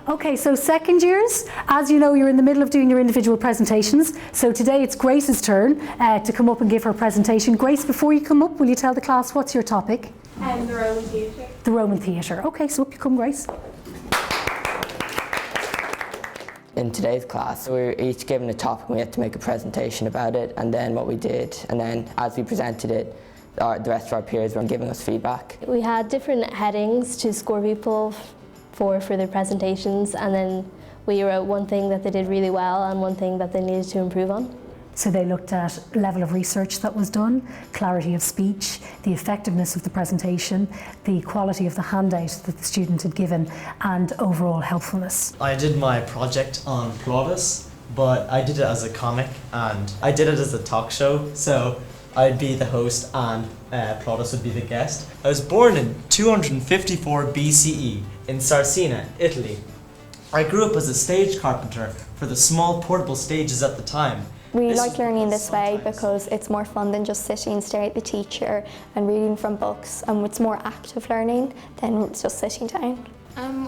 Okay, so second years, as you know, you're in the middle of doing your individual presentations. So today it's Grace's turn to come up and give her presentation. Grace, before you come up, will you tell the class what's your topic? The Roman theatre. The Roman theatre. Okay, so up you come, Grace. In today's class, we were each given a topic and we had to make a presentation about it, and then what we did, and then as we presented it, the rest of our peers were giving us feedback. We had different headings to score people for their presentations, and then we wrote one thing that they did really well and one thing that they needed to improve on. So they looked at level of research that was done, clarity of speech, the effectiveness of the presentation, the quality of the handout that the student had given, and overall helpfulness. I did my project on Plautus, but I did it as a comic and I did it as a talk show, so I'd be the host and Plautus would be the guest. I was born in 254 BCE in Sarcina, Italy. I grew up as a stage carpenter for the small portable stages at the time. We like learning this way because it's more fun than just sitting staring at the teacher and reading from books, and it's more active learning than just sitting down.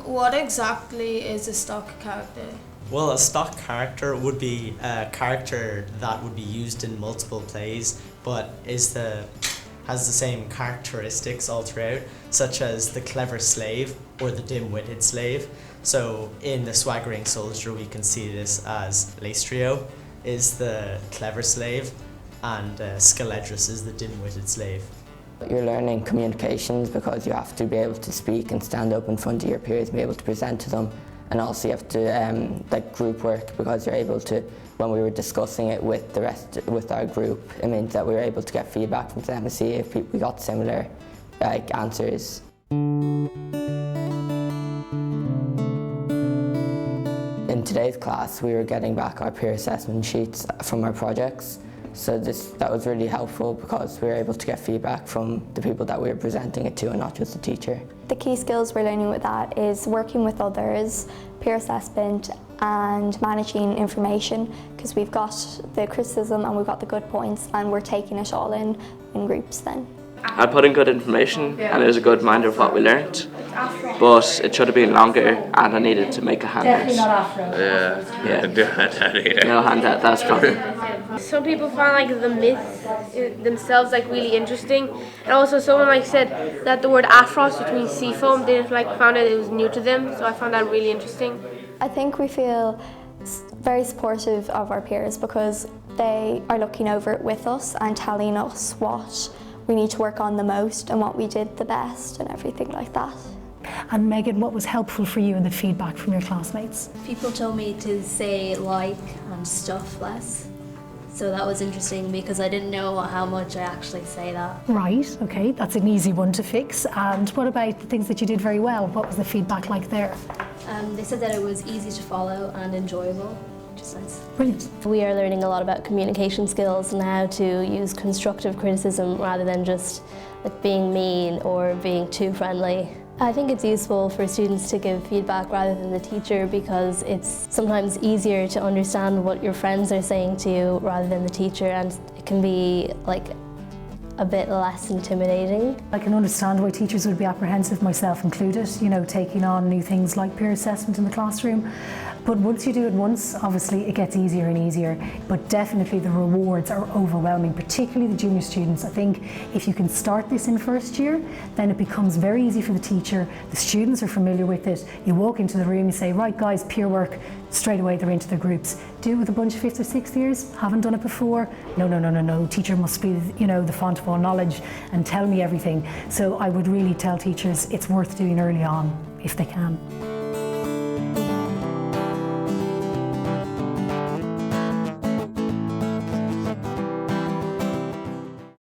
What exactly is a stock character? Well, a stock character would be a character that would be used in multiple plays, but has the same characteristics all throughout, such as the clever slave or the dim-witted slave. So in The Swaggering Soldier, we can see this as Laestrio is the clever slave and Skeledrus is the dim-witted slave. You're learning communications because you have to be able to speak and stand up in front of your peers, be able to present to them, and also you have to like group work because you're able to, when we were discussing it with our group, it means that we were able to get feedback from them and see if we got similar answers. In today's class, we were getting back our peer assessment sheets from our projects. So that was really helpful because we were able to get feedback from the people that we were presenting it to and not just the teacher. The key skills we're learning with that is working with others, peer assessment, and managing information, because we've got the criticism and we've got the good points and we're taking it all in groups then. I put in good information and it was a good reminder of what we learnt, but it should have been longer and I needed to make a handout. Definitely not afro. No handout, that's problem. Some people find like the myths themselves like really interesting, and also someone like said that the word aphros, which means sea foam, they found out it was new to them, so I found that really interesting. I think we feel very supportive of our peers because they are looking over it with us and telling us what we need to work on the most and what we did the best and everything like that. And Megan, what was helpful for you in the feedback from your classmates? People told me to say like and stuff less. So that was interesting because I didn't know how much I actually say that. Right, okay, that's an easy one to fix. And what about the things that you did very well? What was the feedback like there? They said that it was easy to follow and enjoyable, which is nice. Brilliant. We are learning a lot about communication skills and how to use constructive criticism rather than just like being mean or being too friendly. I think it's useful for students to give feedback rather than the teacher because it's sometimes easier to understand what your friends are saying to you rather than the teacher, and it can be like a bit less intimidating. I can understand why teachers would be apprehensive, myself included, you know, taking on new things like peer assessment in the classroom. But once you do it once, obviously it gets easier and easier. But definitely the rewards are overwhelming, particularly the junior students. I think if you can start this in first year, then it becomes very easy for the teacher. The students are familiar with it. You walk into the room, you say, right guys, peer work, straight away they're into their groups. Do it with a bunch of 5th or 6th years, haven't done it before. No, teacher must be, you know, the font of all knowledge and tell me everything. So I would really tell teachers it's worth doing early on if they can.